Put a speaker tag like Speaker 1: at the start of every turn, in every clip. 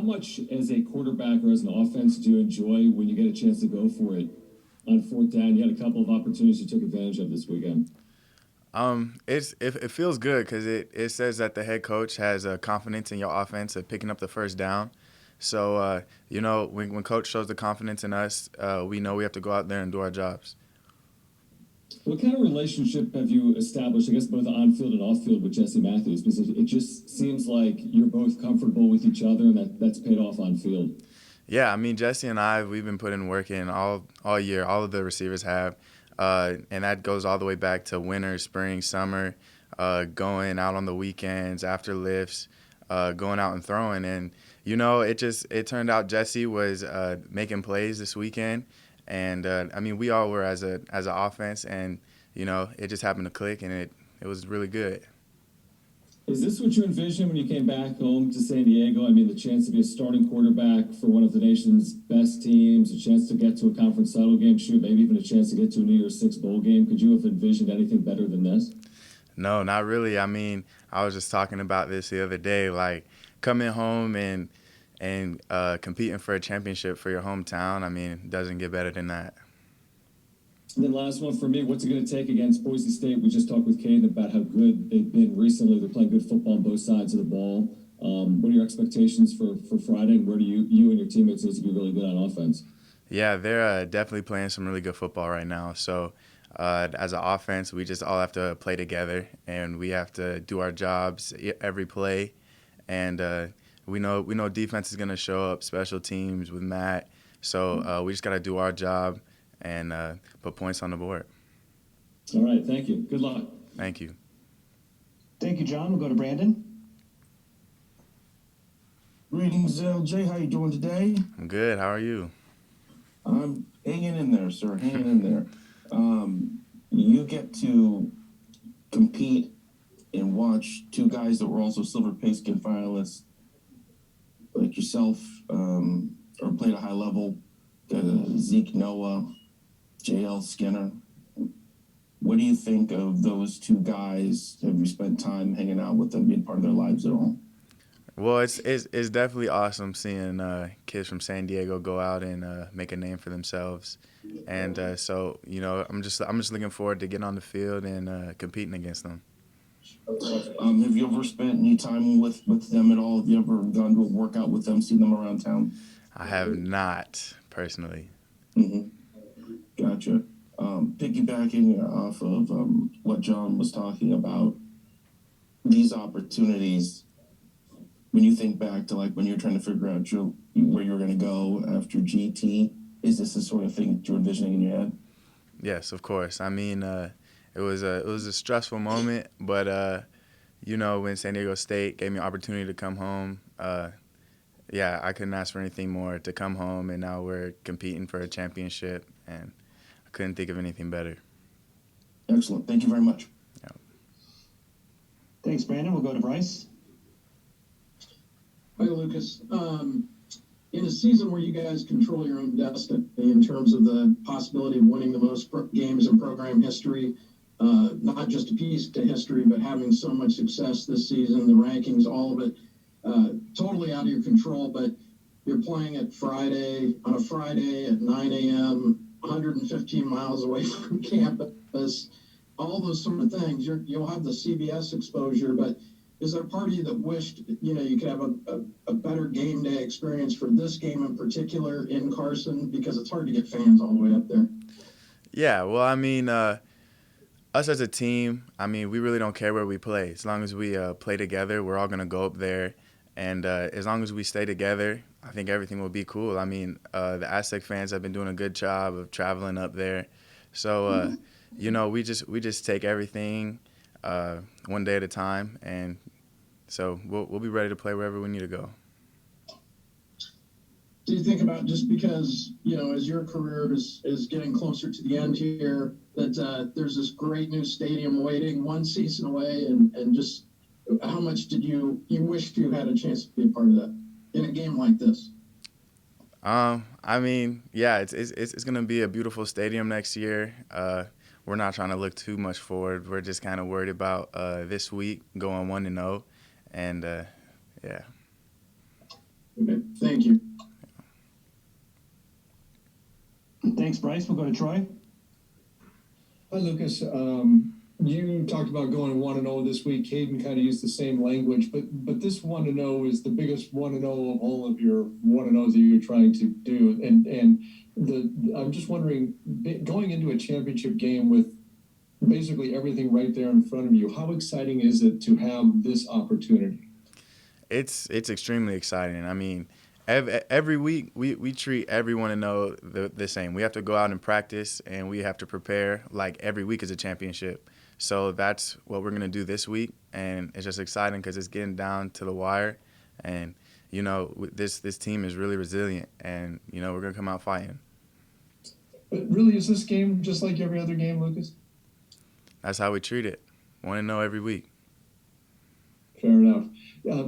Speaker 1: much as a quarterback or as an offense do you enjoy when you get a chance to go for it on fourth down? You had a couple of opportunities you took advantage of this weekend.
Speaker 2: It feels good because it says that the head coach has confidence in your offense of picking up the first down. So when coach shows the confidence in us, we know we have to go out there and do our jobs.
Speaker 1: What kind of relationship have you established, I guess, both on field and off field with Jesse Matthews? Because it just seems like you're both comfortable with each other, and that's paid off on field.
Speaker 2: Yeah, I mean, Jesse and we've been putting work in all year. All of the receivers have. And that goes all the way back to winter, spring, summer, going out on the weekends, after lifts, going out and throwing. And, it turned out Jesse was making plays this weekend. And, we all were as an offense. And, it just happened to click, and it was really good.
Speaker 1: Is this what you envisioned when you came back home to San Diego? I mean, the chance to be a starting quarterback for one of the nation's best teams, a chance to get to a conference title game, shoot, maybe even a chance to get to a New Year's Six bowl game. Could you have envisioned anything better than this?
Speaker 2: No, not really. I mean, I was just talking about this the other day, like coming home and competing for a championship for your hometown. I mean, it doesn't get better than that.
Speaker 1: And then last one for me, what's it going to take against Boise State? We just talked with Caden about how good they've been recently. They're playing good football on both sides of the ball. What are your expectations for Friday, and where do you and your teammates need to be really good on offense?
Speaker 2: Yeah, they're definitely playing some really good football right now. So as an offense, we just all have to play together, and we have to do our jobs every play. And we know defense is going to show up, special teams with Matt. So we just got to do our job and put points on the board.
Speaker 1: All right, thank you. Good luck.
Speaker 2: Thank you.
Speaker 3: Thank you, John. We'll go to Brandon.
Speaker 4: Greetings, LJ. How you doing today?
Speaker 2: I'm good. How are you?
Speaker 4: I'm hanging in there, sir. Hanging in there. You get to compete and watch two guys that were also Silver Pigskin finalists, like yourself, or played at a high level. Zeke Noah, J.L. Skinner. What do you think of those two guys? Have you spent time hanging out with them, being part of their lives at all?
Speaker 2: Well, it's definitely awesome seeing kids from San Diego go out and make a name for themselves, and so I'm just looking forward to getting on the field and competing against them.
Speaker 4: Have you ever spent any time with them at all? Have you ever gone to a workout with them, seen them around town?
Speaker 2: I have not personally.
Speaker 4: Mm-hmm. Gotcha. Piggybacking off of what John was talking about, these opportunities, when you think back to like when you're trying to figure out where you're going to go after GT, is this the sort of thing that you're envisioning in your head?
Speaker 2: Yes, of course. I mean, it was a stressful moment, but when San Diego State gave me an opportunity to come home, I couldn't ask for anything more to come home, and now we're competing for a championship, and I couldn't think of anything better.
Speaker 4: Excellent. Thank you very much.
Speaker 2: Yeah.
Speaker 3: Thanks, Brandon. We'll go to Bryce.
Speaker 5: Hi, Lucas. In a season where you guys control your own destiny in terms of the possibility of winning the most games in program history, not just a piece to history, but having so much success this season, the rankings, all of it, totally out of your control, but you're playing on a Friday at 9 a.m., 115 miles away from campus, all those sort of things. You'll have the CBS exposure, but is there a part of you that wished, you could have a better game day experience for this game in particular in Carson? Because it's hard to get fans all the way up there.
Speaker 2: Yeah, well, I mean, us as a team, I mean, we really don't care where we play. As long as we play together, we're all going to go up there. And as long as we stay together, I think everything will be cool. I mean, the Aztec fans have been doing a good job of traveling up there. So, we just take everything one day at a time. And so we'll be ready to play wherever we need to go.
Speaker 5: Do you think about, just because, as your career is getting closer to the end here, that there's this great new stadium waiting one season away, and just how much did you wish you had a chance to be a part of that in a game like this?
Speaker 2: I mean, yeah, it's going to be a beautiful stadium next year. We're not trying to look too much forward. We're just kind of worried about this week going 1-0, and yeah.
Speaker 5: Okay, thank you.
Speaker 3: Thanks, Bryce. We'll go to Troy.
Speaker 6: Hi, Lucas. You talked about going 1-0 this week. Caden kind of used the same language, but this 1-0 is the biggest 1-0 of all of your 1-0s that you're trying to do. I'm just wondering, going into a championship game with basically everything right there in front of you, how exciting is it to have this opportunity?
Speaker 2: It's extremely exciting. I mean, every week we treat everyone to know the same. We have to go out and practice, and we have to prepare like every week is a championship. So that's what we're gonna do this week, and it's just exciting because it's getting down to the wire, and this team is really resilient, and we're gonna come out fighting.
Speaker 6: But really, is this game just like every other game, Lucas?
Speaker 2: That's how we treat it. Want to know every week.
Speaker 6: Fair enough.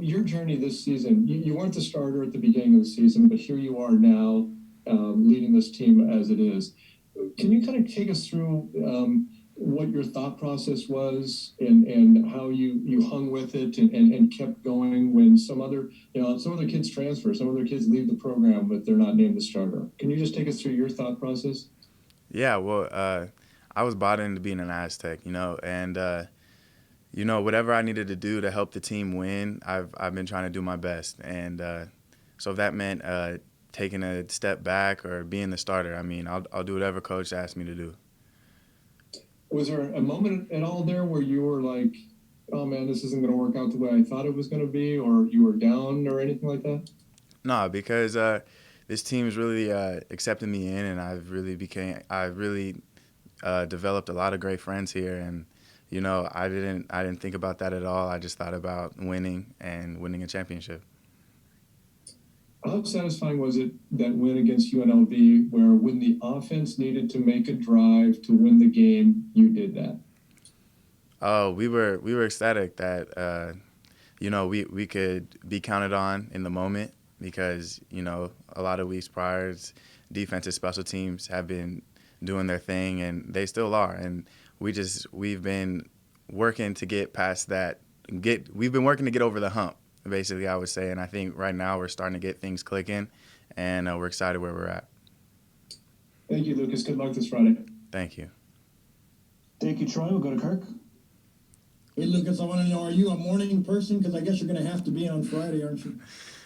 Speaker 6: Your journey this season, you weren't the starter at the beginning of the season, but here you are now leading this team as it is. Can you kind of take us through what your thought process was and how you hung with it and kept going when some other kids transfer, some other kids leave the program, but they're not named the starter? Can you just take us through your thought process?
Speaker 2: Yeah, well, I was bought into being an Aztec, and whatever I needed to do to help the team win, I've been trying to do my best, and so if that meant taking a step back or being the starter, I mean, I'll do whatever coach asks me to do.
Speaker 6: Was there a moment at all there where you were like, oh man, this isn't going to work out the way I thought it was going to be, or you were down or anything like that?
Speaker 2: No, because this team's really accepted me in, and I've really developed a lot of great friends here, and I didn't think about that at all. I just thought about winning and winning a championship.
Speaker 6: How satisfying was it that win against UNLV, where when the offense needed to make a drive to win the game, you did that?
Speaker 2: Oh, we were ecstatic that we could be counted on in the moment because a lot of weeks prior, defensive special teams have been doing their thing, and they still are, and we've been working to get past that. We've been working to get over the hump, basically, I would say. And I think right now we're starting to get things clicking, and we're excited where we're at.
Speaker 6: Thank you, Lucas. Good luck this Friday.
Speaker 2: Thank you.
Speaker 3: Thank you, Troy. We'll go to Kirk.
Speaker 7: Hey, Lucas, I want to know, are you a morning person? Because I guess you're going to have to be on Friday, aren't you?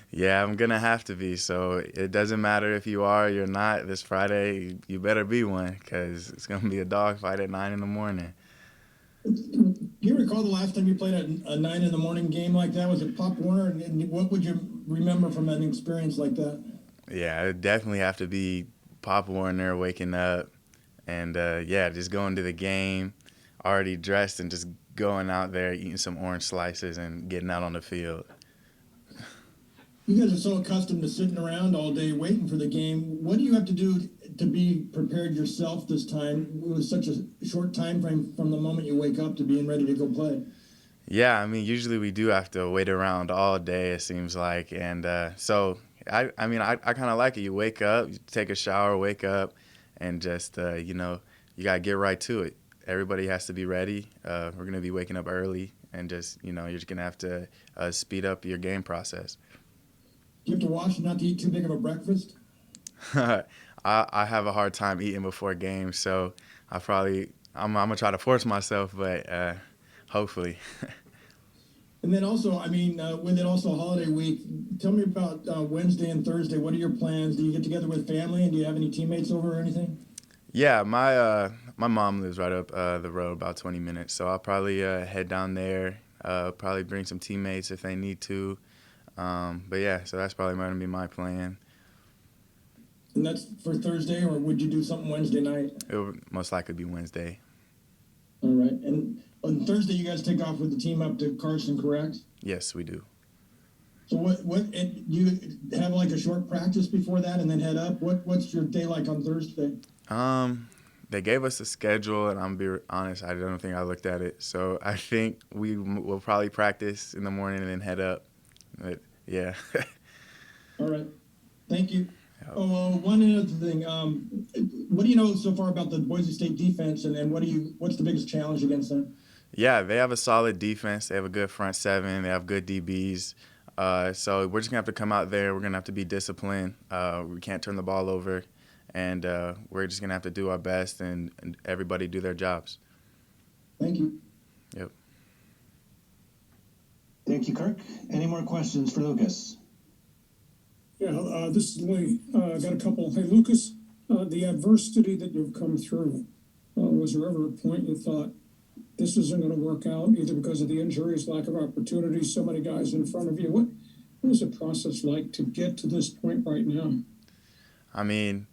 Speaker 2: Yeah, I'm going to have to be. So it doesn't matter if you are or you're not this Friday. You better be one because it's going to be a dogfight at 9 in the morning.
Speaker 7: Do you recall the last time you played a 9 in the morning game like that? Was it Pop Warner? And what would you remember from an experience like that?
Speaker 2: Yeah, it definitely have to be Pop Warner waking up and, just going to the game, already dressed and just going out there, eating some orange slices and getting out on the field.
Speaker 7: You guys are so accustomed to sitting around all day waiting for the game. What do you have to do to be prepared yourself this time? It was such a short time frame from the moment you wake up to being ready to go play.
Speaker 2: Yeah, I mean, usually we do have to wait around all day, it seems like. And so, I kind of like it. You wake up, you take a shower, wake up, and just, you got to get right to it. Everybody has to be ready. We're going to be waking up early, and just, you're just going to have to speed up your game process.
Speaker 7: Do you have to watch not to eat too big of a breakfast?
Speaker 2: I have a hard time eating before games, so I'm going to try to force myself, but hopefully.
Speaker 7: And then also, with it also holiday week, tell me about Wednesday and Thursday. What are your plans? Do you get together with family, and do you have any teammates over or anything?
Speaker 2: Yeah, my mom lives right up the road, about 20 minutes, so I'll probably head down there, probably bring some teammates if they need to. But yeah, so that's probably going to be my plan.
Speaker 7: And that's for Thursday, or would you do something Wednesday night?
Speaker 2: It will most likely be Wednesday.
Speaker 7: All right. And on Thursday, you guys take off with the team up to Carson, correct?
Speaker 2: Yes, we do.
Speaker 7: So and you have like a short practice before that and then head up? What's your day like on Thursday?
Speaker 2: They gave us a schedule, and I'm going to be honest, I don't think I looked at it. So I think we will probably practice in the morning and then head up. But yeah.
Speaker 7: All right. Thank you.
Speaker 2: Yep.
Speaker 7: Oh, one other thing. What do you know so far about the Boise State defense, and what's the biggest challenge against them?
Speaker 2: Yeah, they have a solid defense. They have a good front seven. They have good DBs. So we're just gonna have to come out there. We're gonna have to be disciplined. We can't turn the ball over, and we're just gonna have to do our best and everybody do their jobs.
Speaker 7: Thank you.
Speaker 2: Yep.
Speaker 3: Thank you, Kirk. Any more questions for Lucas?
Speaker 8: Yeah, this is Lee. I got a couple. Hey, Lucas, the adversity that you've come through, was there ever a point you thought this isn't going to work out, either because of the injuries, lack of opportunities, so many guys in front of you? What was the process like to get to this point right now?
Speaker 2: I mean,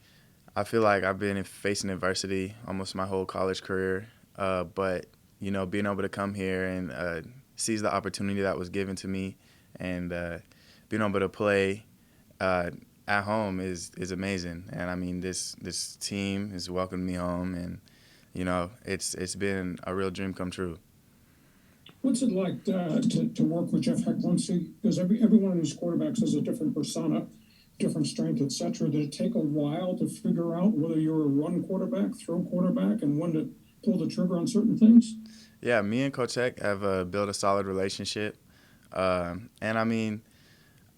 Speaker 2: I feel like I've been facing adversity almost my whole college career, but being able to come here and seize the opportunity that was given to me, and being able to play at home is amazing. And I mean, this team has welcomed me home, and it's been a real dream come true.
Speaker 8: What's it like to work with Jeff Hecklincy? Because every one of these quarterbacks has a different persona, different strength, etc. Did it take a while to figure out whether you're a run quarterback, throw quarterback, and when to pull the trigger on certain things?
Speaker 2: Yeah, me and Coach Heck have built a solid relationship, and I mean,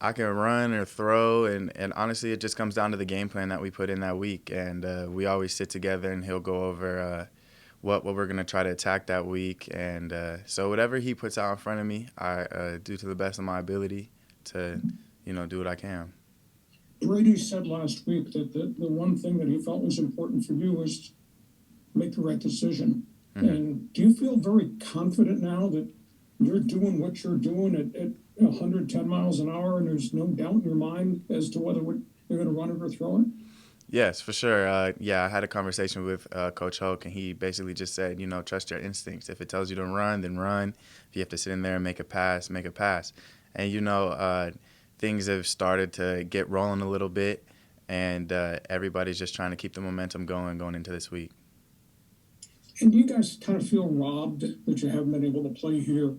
Speaker 2: I can run or throw, and honestly, it just comes down to the game plan that we put in that week, and we always sit together and he'll go over what we're going to try to attack that week, and so whatever he puts out in front of me, I do to the best of my ability to, do what I can.
Speaker 8: Brady said last week that the one thing that he felt was important for you was make the right decision. Mm-hmm. And do you feel very confident now that you're doing what you're doing at 110 miles an hour, and there's no doubt in your mind as to whether you're going to run it or throw it?
Speaker 2: Yes, for sure. I had a conversation with Coach Hoke, and he basically just said, trust your instincts. If it tells you to run, then run. If you have to sit in there and make a pass, make a pass. And, things have started to get rolling a little bit, and everybody's just trying to keep the momentum going into this week.
Speaker 8: And do you guys kind of feel robbed that you haven't been able to play here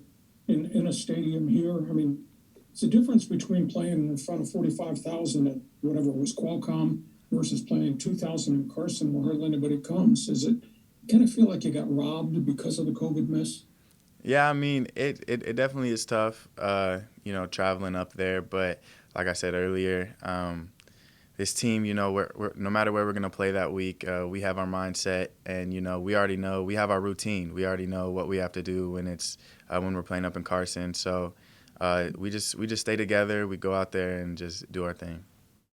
Speaker 8: in a stadium here? I mean, it's the difference between playing in front of 45,000 at whatever it was, Qualcomm, versus playing 2,000 in Carson where hardly anybody comes. Is it kind of feel like you got robbed because of the COVID miss?
Speaker 2: Yeah, I mean, it definitely is tough, traveling up there. But like I said earlier, this team, we're no matter where we're going to play that week, we have our mindset, and, we already know, we have our routine. We already know what we have to do when we're playing up in Carson. So we just stay together. We go out there and just do our thing.